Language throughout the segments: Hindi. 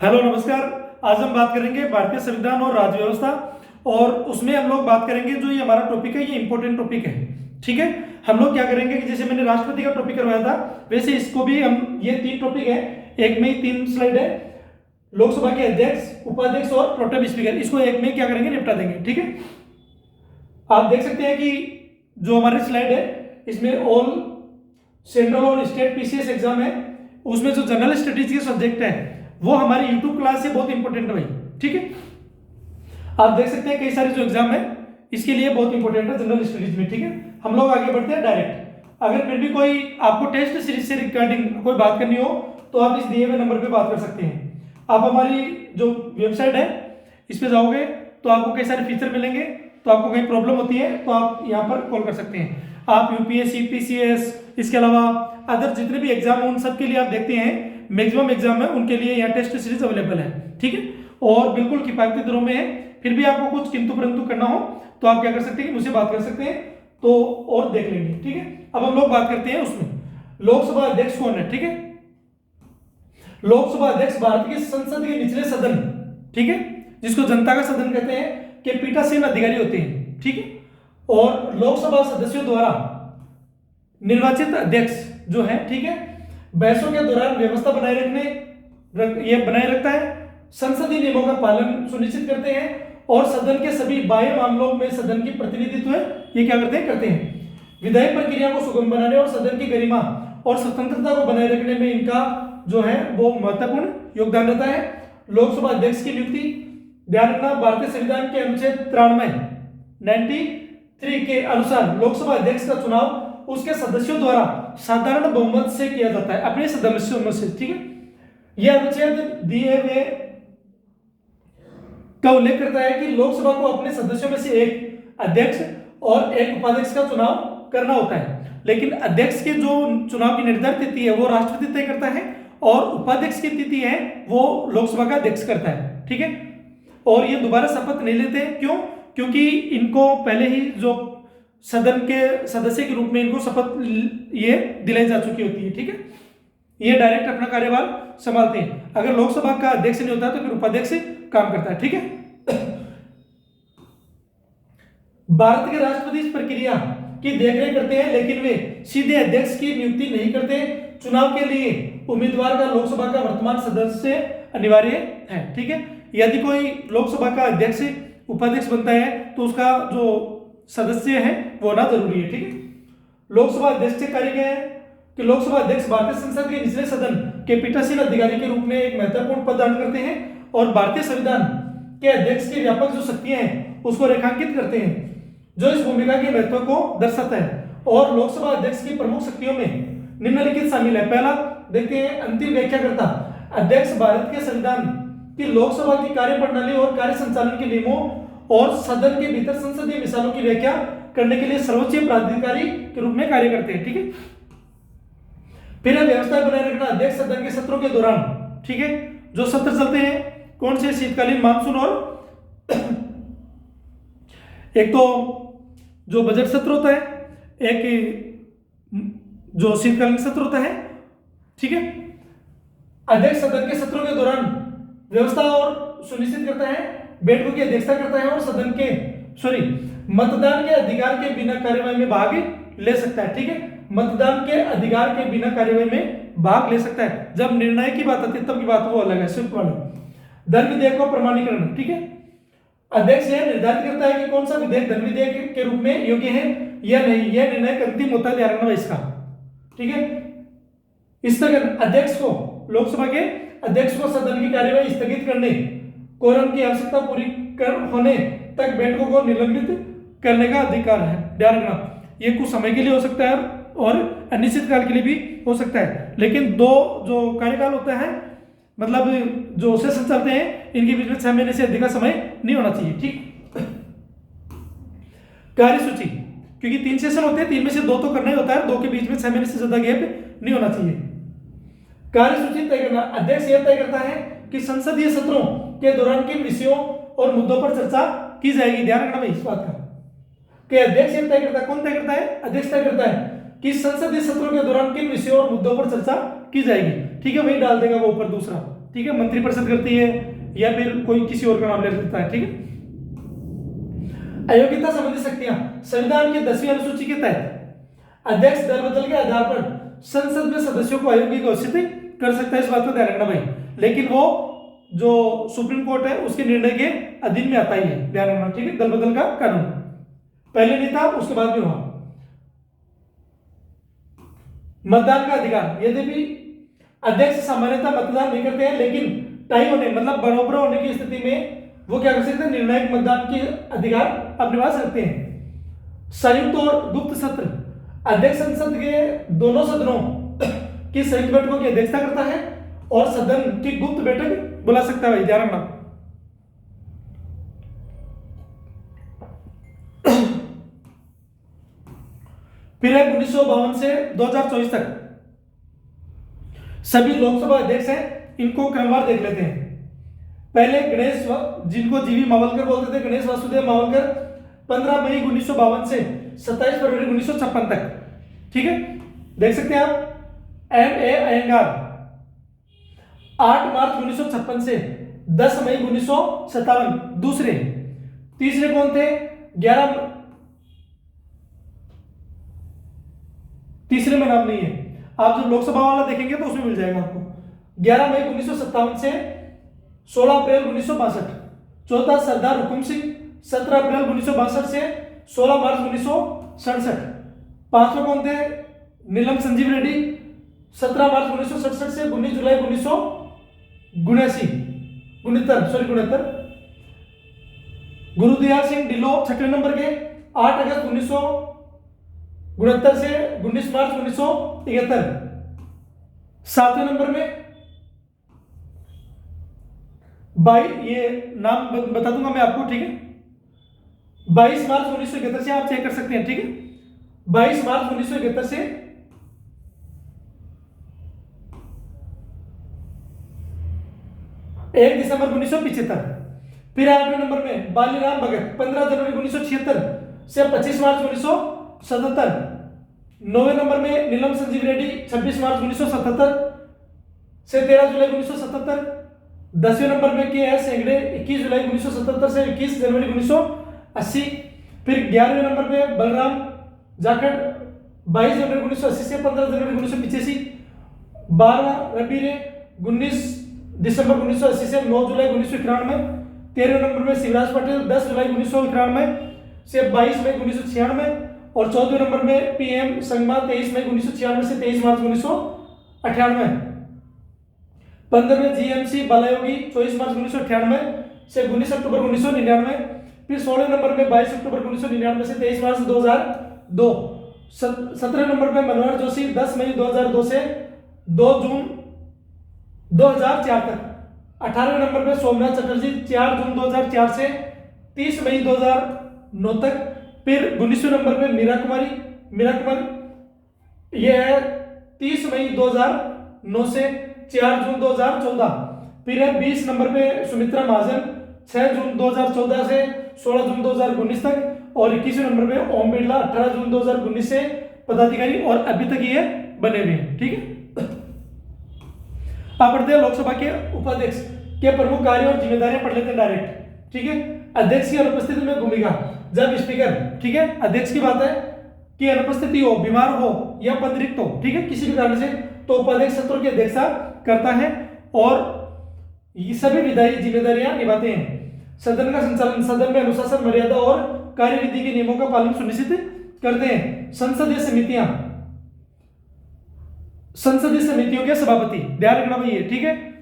हेलो नमस्कार। आज हम बात करेंगे भारतीय संविधान और राज्य व्यवस्था, और उसमें हम लोग बात करेंगे जो ये हमारा टॉपिक है, ये इंपॉर्टेंट टॉपिक है। ठीक है, हम लोग क्या करेंगे कि जैसे मैंने राष्ट्रपति का टॉपिक करवाया था, वैसे इसको भी हम, ये 3 टॉपिक है, एक में ही 3 स्लाइड है। लोकसभा के अध्यक्ष, उपाध्यक्ष और प्रोटेम स्पीकर, इसको एक में क्या करेंगे, निपटा देंगे। ठीक है, आप देख सकते हैं कि जो हमारी स्लाइड है इसमें ऑल सेंट्रल और स्टेट पीसीएस एग्जाम है, उसमें जो जनरल स्टडीज के सब्जेक्ट है वो हमारी यूट्यूब क्लास से बहुत इंपॉर्टेंट है भाई। ठीक है, आप देख सकते हैं कई सारे जो एग्जाम है इसके लिए बहुत इंपॉर्टेंट है जनरल स्टडीज में। ठीक है, हम लोग आगे बढ़ते हैं डायरेक्ट। अगर फिर भी कोई आपको टेस्ट सीरीज से रिगार्डिंग कोई बात करनी हो तो आप इस दिए हुए नंबर पे बात कर सकते हैं। आप हमारी जो वेबसाइट है इस पे जाओगे तो आपको कई सारे फीचर मिलेंगे, तो आपको कहीं प्रॉब्लम होती है तो आप यहाँ पर कॉल कर सकते हैं। आप यूपीएससी, पीसीएस, इसके अलावा अदर जितने भी एग्जाम है उन सब के लिए आप देखते हैं मैक्सिमम एग्जाम है उनके लिए यहाँ टेस्ट सीरीज अवेलेबल है। ठीक है, और बिल्कुल किफायती दरों में है। फिर भी आपको कुछ किंतु परंतु करना हो तो आप क्या कर सकते हैं, मुझसे बात कर सकते हैं तो और देख लेंगे। ठीक है, अब हम लोग बात करते हैं उसमें लोकसभा अध्यक्ष कौन है। ठीक है, लोकसभा अध्यक्ष भारत की संसद के निचले सदन, ठीक है, जिसको जनता का सदन कहते हैं, के पीठासीन अधिकारी होते हैं। ठीक है, और लोकसभा सदस्यों द्वारा निर्वाचित अध्यक्ष जो है, ठीक है, बहसों के दौरान व्यवस्था बनाए ये बनाए रखता है, संसदीय नियमों का पालन सुनिश्चित करते हैं और सदन के सभी बाह्य मामलों में सदन की प्रतिनिधित्व है ये क्या करते हैं। विधायी प्रक्रिया को सुगम बनाने और सदन की गरिमा और स्वतंत्रता को बनाए रखने में इनका जो है वो महत्वपूर्ण योगदान रहता है। लोकसभा अध्यक्ष की नियुक्ति, ध्यान रखना, भारतीय संविधान के अनुच्छेद 93 के अनुसार लोकसभा अध्यक्ष का चुनाव उसके सदस्यों द्वारा साधारण बहुमत से किया जाता है, अपने सदस्यों से। ठीक है, यह अनुच्छेद दिए हुए का उल्लेख करता है कि लोकसभा को अपने सदस्यों में से एक अध्यक्ष और एक उपाध्यक्ष का चुनाव करना होता है, लेकिन अध्यक्ष के जो चुनाव की निर्धारित तिथि है वो राष्ट्रपति तय करता है और उपाध्यक्ष की तिथि है वो लोकसभा का अध्यक्ष करता है। ठीक है, और ये दोबारा शपथ नहीं लेते, क्यों? क्योंकि इनको पहले ही जो सदन के सदस्य के रूप में इनको शपथ ये दिलाई जा चुकी होती है। ठीक है, ये डायरेक्ट अपना कार्यभार संभालते हैं। अगर लोकसभा का अध्यक्ष नहीं होता तो फिर उपाध्यक्ष काम करता है। ठीक है, भारत के राष्ट्रपति इस प्रक्रिया की देखरेख करते हैं, लेकिन वे सीधे अध्यक्ष की नियुक्ति नहीं करते। चुनाव के लिए उम्मीदवार का लोकसभा का वर्तमान सदस्य अनिवार्य है। ठीक है, यदि कोई लोकसभा का अध्यक्ष उपाध्यक्ष बनता है तो उसका जो सदस्य है वो होना जरूरी है। ठीक है, लोकसभा अध्यक्ष के कार्य क्या है कि लोकसभा अध्यक्ष भारतीय संसद के निचले सदन के पीठासीन अधिकारी के रूप में एक महत्वपूर्ण पद धारण करते हैं और भारतीय संविधान के अध्यक्ष की व्यापक जो शक्तियां हैं उसको रेखांकित करते हैं, जो इस भूमिका के महत्व को दर्शाता है। और लोकसभा अध्यक्ष की प्रमुख शक्तियों में निम्नलिखित शामिल है। पहला देखते हैं, अंतिम व्याख्याकर्ता। अध्यक्ष भारत के संविधान की लोकसभा की कार्य प्रणाली और कार्य संचालन के नियमों और सदन के भीतर संसदीय मिसालों की व्याख्या करने के लिए सर्वोच्च प्राधिकारी के रूप में कार्य करते हैं। ठीक है, फिर व्यवस्था बनाए रखना। अध्यक्ष सदन के सत्रों के दौरान, ठीक है, जो सत्र चलते हैं कौन से, शीतकालीन, मानसून और एक तो जो बजट सत्र होता है, एक जो शीतकालीन सत्र होता है। ठीक है, अध्यक्ष सदन के सत्रों के दौरान व्यवस्था और सुनिश्चित करता है, बैठकों की अध्यक्षता करता है और सदन के मतदान के अधिकार के बिना कार्यवाही में भाग ले सकता है। ठीक है, मतदान के अधिकार के बिना कार्यवाही में भाग ले सकता है। जब निर्णय की बात आती है तब की बात वो अलग है, सिर्फ वाला धन विधेयक को प्रमाणीकरण। ठीक है, अध्यक्ष यह निर्धारित करता है कि कौन सा विधेयक धन विधेयक के रूप में योग्य है या नहीं, यह निर्णय अंतिम होता है, ध्यान रखना इसका। ठीक है, स्थगन, अध्यक्ष को, लोकसभा के अध्यक्ष को सदन की कार्यवाही स्थगित करने, कोरम की आवश्यकता पूरी होने तक बैठकों को निलंबित करने का अधिकार है। ध्यान रखना, ये कुछ समय के लिए हो सकता है और अनिश्चित काल के लिए भी हो सकता है, लेकिन दो जो कार्यकाल होता है, मतलब जो सेशन चलते हैं, इनके बीच में 6 महीने से अधिक का समय नहीं होना चाहिए। ठीक, कार्यसूची, क्योंकि 3 सेशन होते हैं, 3 में से 2 तो करना ही होता है, 2 के बीच में 6 महीने से ज्यादा गैप नहीं होना चाहिए। कार्यसूची तय करना, अध्यक्ष यह तय करता है कि संसदीय सत्रों के दौरान किन विषयों और मुद्दों पर चर्चा की जाएगी। ध्यान रखना भाई इस बात का कि अध्यक्ष यह तय करता है, कौन तय करता है, अध्यक्ष तय करता है कि संसदीय सत्रों के दौरान किन विषयों और मुद्दों पर चर्चा की जाएगी। ठीक है, वही डाल देगा वो ऊपर दूसरा। ठीक है, मंत्रिपरिषद करती है या फिर कोई किसी और का नाम ले सकता है। ठीक है, अयोग्यता संबंधी शक्तियां, संविधान की 10वीं अनुसूची के तहत अध्यक्ष दल बदल के आधार पर संसद में सदस्यों को अयोग्य घोषित कर सकता है, इस बात को ध्यान रखना भाई, लेकिन वो जो सुप्रीम कोर्ट है उसके निर्णय के अधीन में आता ही है, ध्यान रखना। ठीक है, दल बदल का कानून पहले नहीं था, उसके बाद में हुआ। मतदान का अधिकार, यद्यपि अध्यक्ष सामान्यतः मतदान नहीं करते हैं, लेकिन टाई होने मतलब बराबर होने की स्थिति में वो क्या कर सकते हैं, निर्णायक मतदान के अधिकार अपने पास रखते हैं। संयुक्त और गुप्त सत्र, अध्यक्ष संसद के दोनों सदनों की संयुक्त बैठकों की अध्यक्षता करता है और सदन की गुप्त बैठक बुला सकता है, ध्यान रखना। फिर 1952 से 2024 तक सभी लोकसभा अध्यक्ष हैं, इनको क्रमवार देख लेते हैं। पहले गणेश, जिनको जीवी मावलकर बोलते थे, गणेश वासुदेव मावलकर 15 मई 1952 से 27 फरवरी 1956 तक। ठीक है, देख सकते हैं आप। M.A. अयंगार 8 मार्च 1956 से 10 मई 1957 दूसरे। तीसरे कौन थे? 11, तीसरे में नाम नहीं है, आप जब लोकसभा वाला देखेंगे तो उसमें मिल जाएगा आपको। 11 मई 1957 से 16 अप्रैल 1962। चौथा सरदार हुकुम सिंह 17 अप्रैल 1962 से 16 मार्च 1967। पांचवा कौन थे? नीलम संजीव रेड्डी 17 मार्च 1967 से 19 जुलाई 1969। गुरुदयाल सिंह ढिल्लो 6वें नंबर के 8 अगस्त 1969 से 19 मार्च 1971। 7वें नंबर में ये नाम बता दूंगा मैं आपको। ठीक है, 22 मार्च 1971 से आप चेक कर सकते हैं। ठीक है, 22 मार्च 1971 से 1 दिसंबर 1975। फिर 8वें नंबर में बालीराम भगत 15 जनवरी 1976 से 25 मार्च 1977। 9वें नंबर में नीलम संजीव रेड्डी 26 मार्च 1977 से 13 जुलाई 1977। 10वें नंबर में के.एस. हेगड़े 21 जुलाई 1977 से 21 जनवरी 1980। फिर 11वें नंबर पे बलराम जाखड़ 22 जनवरी 1980 से 15 जनवरी 1985। 12वां रबी रे 19 दिसंबर 1980 से 9 जुलाई 1991। 13वें नंबर में शिवराज पटेल 10 जुलाई 1991 से 22 मई 1996। और 14वें नंबर में पीएम संगमा 23 मई 1996 से 23 मार्च 1998। 15वें जीएमसी बालायोगी 24 मार्च 1998 से 19 अक्टूबर 1999। फिर 16वें नंबर में 22 अक्टूबर 1999 से 23 मार्च 2002। 17वें नंबर पे मनोहर जोशी 10 मई 2002 से 2 जून 2004 तक। 18वें नंबर पे सोमनाथ चटर्जी 4 जून 2004 से 30 मई 2009 तक। फिर 19वें नंबर पे मीरा कुमारी ये है 30 मई 2009 से 4 जून 2014। फिर है 20 नंबर पे सुमित्रा महाजन 6 जून 2014 से 16 जून 2019 तक। और 21वें नंबर पे ओम बिरला 18 जून 2019 से पदाधिकारी और अभी तक ये बने हुए हैं। ठीक है, आप पढ़ते हैं लोकसभा के उपाध्यक्ष के प्रमुख कार्य और जिम्मेदारियां पढ़ लेते हैं डायरेक्ट। ठीक है, अध्यक्ष की अनुपस्थिति में भूमिका, जब स्पीकर, ठीक है, अध्यक्ष की बात है कि अनुपस्थिति हो, बीमार हो या पद रिक्त हो, ठीक है, किसी भी कारण से, तो उपाध्यक्ष सत्रों की अध्यक्षता करता है और ये सभी विधायी जिम्मेदारियां निभाते हैं। सदन का संचालन, सदन में अनुशासन, मर्यादा और कार्यविधि के नियमों का पालन सुनिश्चित करते हैं। संसदीय समितियां, संसदीय समितियों के सभापति, ध्यान रखना भाई ये, ठीक है।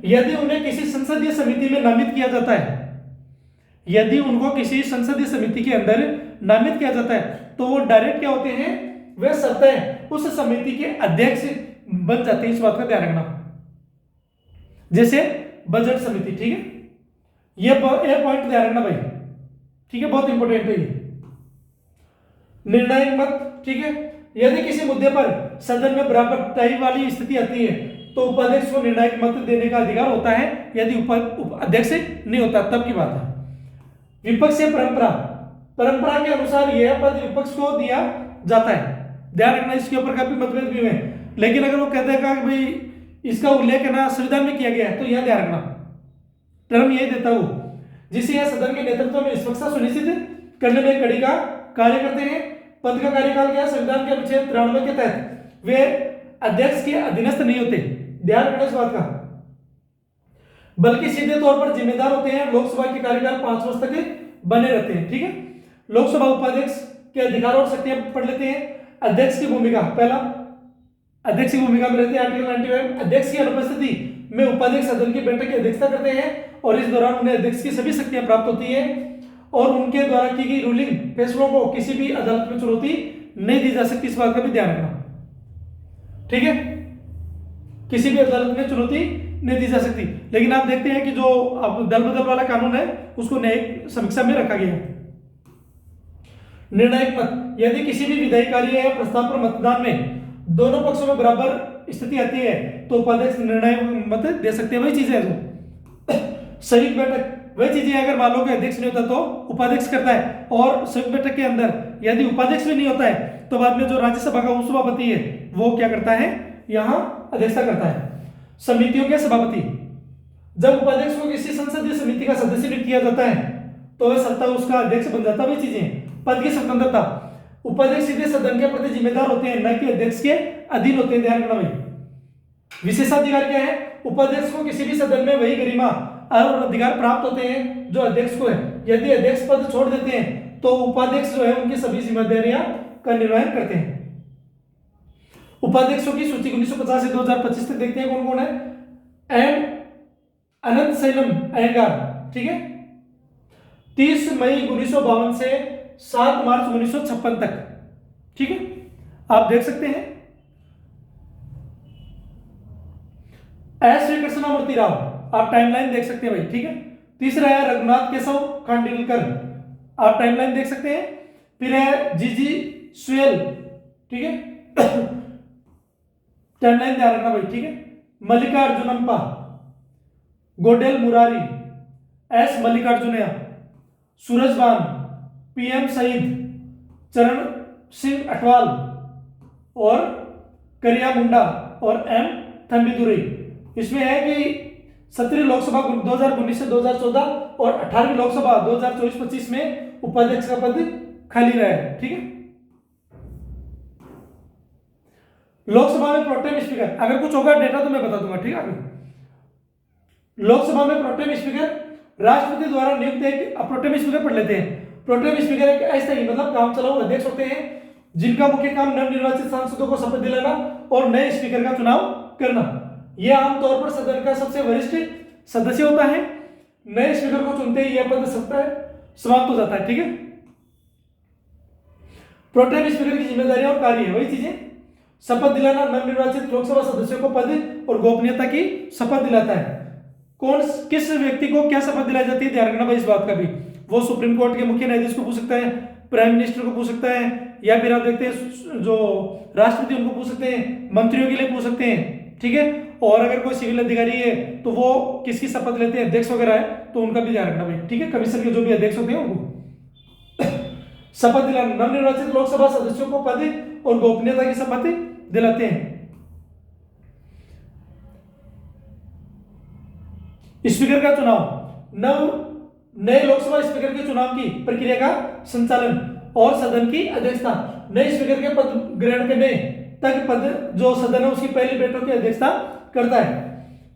यदि उन्हें किसी संसदीय समिति में नामित किया जाता है, यदि उनको किसी संसदीय समिति के अंदर नामित किया जाता है, तो वो डायरेक्ट क्या होते हैं, वे स्वतः उस समिति के अध्यक्ष बन जाते हैं। इस बात का ध्यान रखना। जैसे बजट समिति, ठीक है, ये पॉइंट ध्यान रखना भाई, ठीक है, बहुत इंपॉर्टेंट है ये। निर्णायक मत, ठीक है, यदि किसी मुद्दे पर सदन में बराबरताई वाली स्थिति आती है तो उपाध्यक्ष को निर्णायक मत देने का अधिकार होता है। यदि अध्यक्ष नहीं होता तब की बात है। विपक्षीय परंपरा, परंपरा के अनुसार यह पद विपक्ष को दिया जाता है। ध्यान रखना, इसके ऊपर काफी मतभेद भी है, लेकिन अगर वो कहते हैं कि भाई इसका उल्लेख ना संविधान में किया गया है, तो यह ध्यान रखना, टर्म यही देता हूं, जिसे यह सदन के नेतृत्व में निष्पक्षता सुनिश्चित करने में कड़ी का कार्य करते हैं। पद का कार्यकाल क्या, संविधान के अनुच्छेद 93 के तहत वे अध्यक्ष के अधीनस्थ नहीं होते, ध्यान रखना इस बात का, बल्कि सीधे तौर पर जिम्मेदार होते हैं। लोकसभा के कार्यकाल 5 वर्ष तक बने रहते हैं, ठीक है। लोकसभा उपाध्यक्ष के अधिकार और शक्तियां पढ़ लेते हैं। अध्यक्ष की भूमिका, पहला अध्यक्ष की भूमिका में रहते हैं आर्टिकल 95, अध्यक्ष की अनुपस्थिति में उपाध्यक्ष सदन की बैठक की अध्यक्षता करते हैं और इस दौरान उन्हें अध्यक्ष की सभी शक्तियां प्राप्त होती है और उनके द्वारा की गई रूलिंग फैसलों को किसी भी अदालत में चुनौती नहीं दी जा सकती, इस बात का भी ध्यान रखना, ठीक है। किसी भी अदालत में चुनौती नहीं दी जा सकती। लेकिन आप देखते हैं कि जो अब दल बदल वाला कानून है उसको न्यायिक समीक्षा में रखा गया है। निर्णायक मत, यदि किसी भी विधायी कार्य या प्रस्ताव पर मतदान में दोनों पक्षों में बराबर स्थिति आती है तो उपाध्यक्ष निर्णायक मत दे सकते हैं। वही चीज है जो संयुक्त बैठक, वही चीजें अगर मान लो कि अध्यक्ष नहीं होता तो उपाध्यक्ष करता है, और संयुक्त बैठक के अंदर यदि उपाध्यक्ष भी नहीं होता है तो बाद में जो राज्यसभा का उपसभापति है वो क्या करता है, यहाँ अध्यक्षता करता है। समितियों के सभापति, जब उपाध्यक्ष को किसी संसदीय समिति का सदस्य नियुक्त किया जाता है तो वह सत्ता उसका अध्यक्ष बन जाता है। वही चीजें, पद की स्वतंत्रता, उपाध्यक्ष सीधे सदन के प्रति जिम्मेदार होते हैं, न कि अध्यक्ष के अधीन होते हैं, ध्यान रखना भाई। विशेषाधिकार क्या है, उपाध्यक्ष को किसी भी सदन में वही गरिमा और अधिकार प्राप्त होते हैं जो अध्यक्ष को है। यदि अध्यक्ष पद छोड़ देते हैं तो उपाध्यक्ष जो है उनकी सभी जिम्मेदारियां का निर्वहन करते हैं। उपाध्यक्षों की सूची 1950 से 2025 तक देखते हैं कौन कौन है। एम अनंत शैलम अयंगार, ठीक है, 30 मई 1952 से 7 मार्च 1956 तक, ठीक है, आप देख सकते हैं। एस श्रीकृष्णमूर्ति राव, आप टाइमलाइन देख सकते हैं भाई, ठीक है। तीसरा है रघुनाथ केशव खांडेलकर, आप टाइमलाइन देख सकते हैं। फिर है जीजी स्वेल, ठीक है, टाइमलाइन ध्यान रखना भाई, ठीक है। मल्लिकार्जुनप्पा, गोडेल मुरारी, एस मल्लिकार्जुनया, सूरजबान, पीएम शहीद, चरण सिंह अटवाल और करिया मुंडा और एम थम्बीदुरई। इसमें है कि 17वीं लोकसभा 2019 से 2014 और 18वीं लोकसभा 2024-25 में उपाध्यक्ष का पद खाली रहा है, ठीक है। लोकसभा में प्रोटेम स्पीकर, अगर कुछ होगा डेटा तो मैं बता दूंगा, ठीक है। लोकसभा में प्रोटेम स्पीकर राष्ट्रपति द्वारा नियुक्त एक, प्रोटेम स्पीकर पढ़ लेते हैं। प्रोटेम स्पीकर एक ऐसा ही मतलब काम चलाऊ अध्यक्ष होते हैं जिनका मुख्य काम नवनिर्वाचित सांसदों को शपथ दिलाना और नए स्पीकर का चुनाव करना। यह आमतौर पर सदन का सबसे वरिष्ठ सदस्य होता है। नए स्पीकर को चुनते ही यह पद समाप्त हो जाता है, ठीक है। प्रोटेम स्पीकर की जिम्मेदारियां और कार्य है वही चीजें, शपथ दिलाना, नवनिर्वाचित लोकसभा सदस्यों को पद और गोपनीयता की शपथ दिलाता है। कौन किस व्यक्ति को क्या शपथ दिलाई जाती है, ध्यान रखना भाई इस बात का भी। वो सुप्रीम कोर्ट के मुख्य न्यायाधीश को पूछ सकता है, प्राइम मिनिस्टर को पूछ सकता है, या फिर आप देखते हैं जो राष्ट्रपति उनको पूछ सकते हैं, मंत्रियों के लिए पूछ सकते हैं, ठीक है। और अगर कोई सिविल अधिकारी है तो वो किसकी शपथ लेते हैं, अध्यक्ष वगैरह है तो उनका भी ध्यान रखना भाई, ठीक है। कमीशन के जो भी अध्यक्ष होते हैं उनको शपथ दिलाना, नवनिर्वाचित लोकसभा सदस्यों को पद और गोपनीयता की शपथ दिलाते हैं। स्पीकर का चुनाव, नए लोकसभा स्पीकर के चुनाव की प्रक्रिया का संचालन और सदन की अध्यक्षता, नए स्पीकर के पद ग्रहण करने तक पद जो सदन है उसकी पहली बैठक की अध्यक्षता करता है।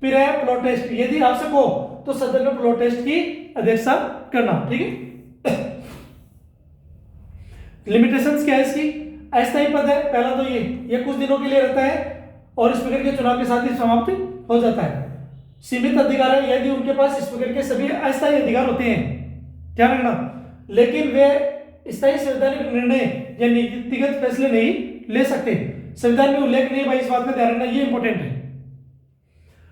फिर है प्रोटेस्ट, यदि आवश्यक हो तो सदन में प्रोटेस्ट की अध्यक्षता करना, ठीक है। लिमिटेशंस क्या है इसकी, अस्थायी पद है पहला तो ये कुछ दिनों के लिए रहता है और स्पीकर के चुनाव के साथ ही समाप्त हो जाता है। सीमित अधिकार है, यदि उनके पास स्पीकर के सभी अस्थायी अधिकार होते हैं, ध्यान रखना, लेकिन वे स्थायी संवैधानिक निर्णय या नीतिगत फैसले नहीं ले सकते। संविधान में उल्लेख नहीं है भाई, इस बात का ध्यान रखना, ये इंपॉर्टेंट है।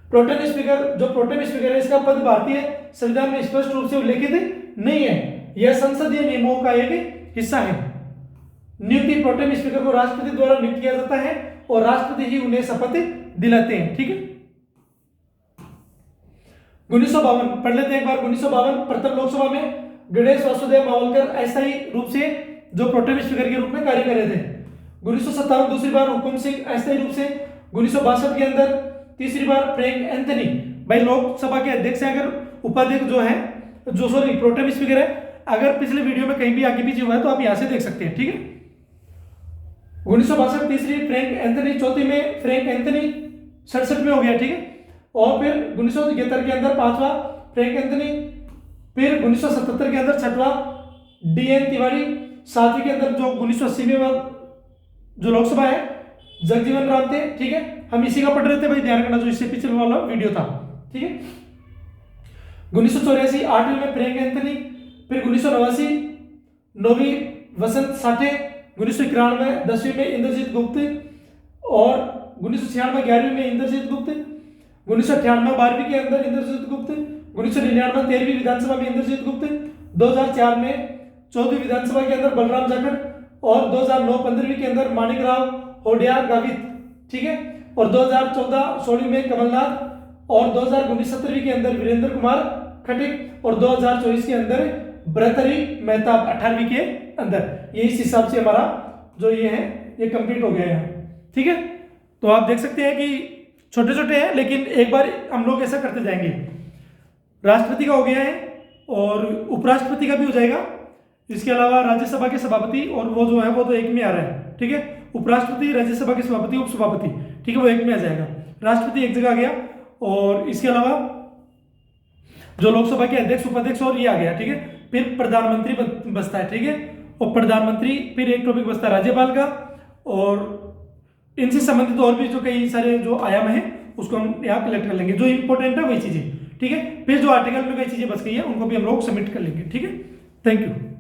प्रोटेम स्पीकर, जो प्रोटेम स्पीकर है इसका पद भारतीय संविधान में स्पष्ट रूप से उल्लेखित नहीं है, यह संसदीय नियमों का एक हिस्सा है। नियुक्ति प्रोटेम स्पीकर को राष्ट्रपति द्वारा नियुक्त किया जाता है और राष्ट्रपति ही उन्हें शपथ दिलाते हैं, ठीक है। 1952 पढ़ लेते हैं एक बार। 1952 प्रथम लोकसभा में गणेश वासुदेव मावलकर अस्थायी रूप से जो प्रोटेम स्पीकर के रूप में कार्य कर रहे थे। 1957 दूसरी बार हुकुम सिंह अस्थायी रूप से। 1962 के अंदर तीसरी बार फ्रैंक एंथनी, भाई लोकसभा के अध्यक्ष है, अगर उपाध्यक्ष जो है, जो सॉरी प्रोटेम स्पीकर है, अगर पिछले वीडियो में कहीं भी आगे पीछे हुआ है तो आप यहां से देख सकते हैं, ठीक है। 1962 तीसरी फ्रैंक एंथनी, चौथी में फ्रैंक एंथनी, 67 में हो गया, ठीक है। और फिर 1973 के अंदर पांचवा फ्रैंक एंथनी, फिर 1977 के अंदर छठवा DN तिवारी, सातवीं के अंदर जो 1980 में जो लोकसभा है जगजीवन राम थे, ठीक है। हम इसी का पढ़ रहे थे भाई, ध्यान रखना, जो इससे पिछले वाला वीडियो था, ठीक है। 1984 आठवीं में फ्रैंक एंथनी, फिर 1989 नौवीं वसंत साठे, 1991 10वीं में इंद्रजीत गुप्त, और 1996 11वीं में इंद्रजीत गुप्त, 1998 12वीं के अंदर इंद्रजीत गुप्त, 1999 13वीं विधानसभा में इंद्रजीत गुप्त, 2004 में 14वीं विधानसभा के अंदर बलराम जाखड़, और 2009 15वीं के अंदर माणिक राव होडियार गावित, ठीक है। और 2014 16वीं में कमलनाथ, और 2019 17वीं के अंदर वीरेंद्र कुमार खटिक, और 2024 के अंदर भर्तृहरि मेहताब 18वीं के अंदर। ये इस हिसाब से हमारा जो ये है ये कंप्लीट हो गया है, ठीक है। तो आप देख सकते हैं कि छोटे छोटे हैं, लेकिन एक बार हम लोग ऐसा करते जाएंगे। राष्ट्रपति का हो गया है और उपराष्ट्रपति का भी हो जाएगा। इसके अलावा राज्यसभा के सभापति, और वो जो है वो तो एक में आ रहा है, ठीक है। उपराष्ट्रपति, राज्यसभा के सभापति, उपसभापति, ठीक है, वो एक में आ जाएगा। राष्ट्रपति एक जगह आ गया, और इसके अलावा जो लोकसभा के अध्यक्ष, उपाध्यक्ष और ये आ गया, ठीक है। फिर प्रधानमंत्री बसता है, ठीक है। और प्रधानमंत्री, फिर एक टॉपिक बसता है राज्यपाल का, और इनसे संबंधित और भी जो कई सारे जो आयाम हैं उसको हम यहाँ कलेक्ट कर लेंगे, जो इंपॉर्टेंट है वही चीजें, ठीक है। फिर जो आर्टिकल में कई चीजें बच गई है उनको भी हम लोग सबमिट कर लेंगे, ठीक है। Thank you.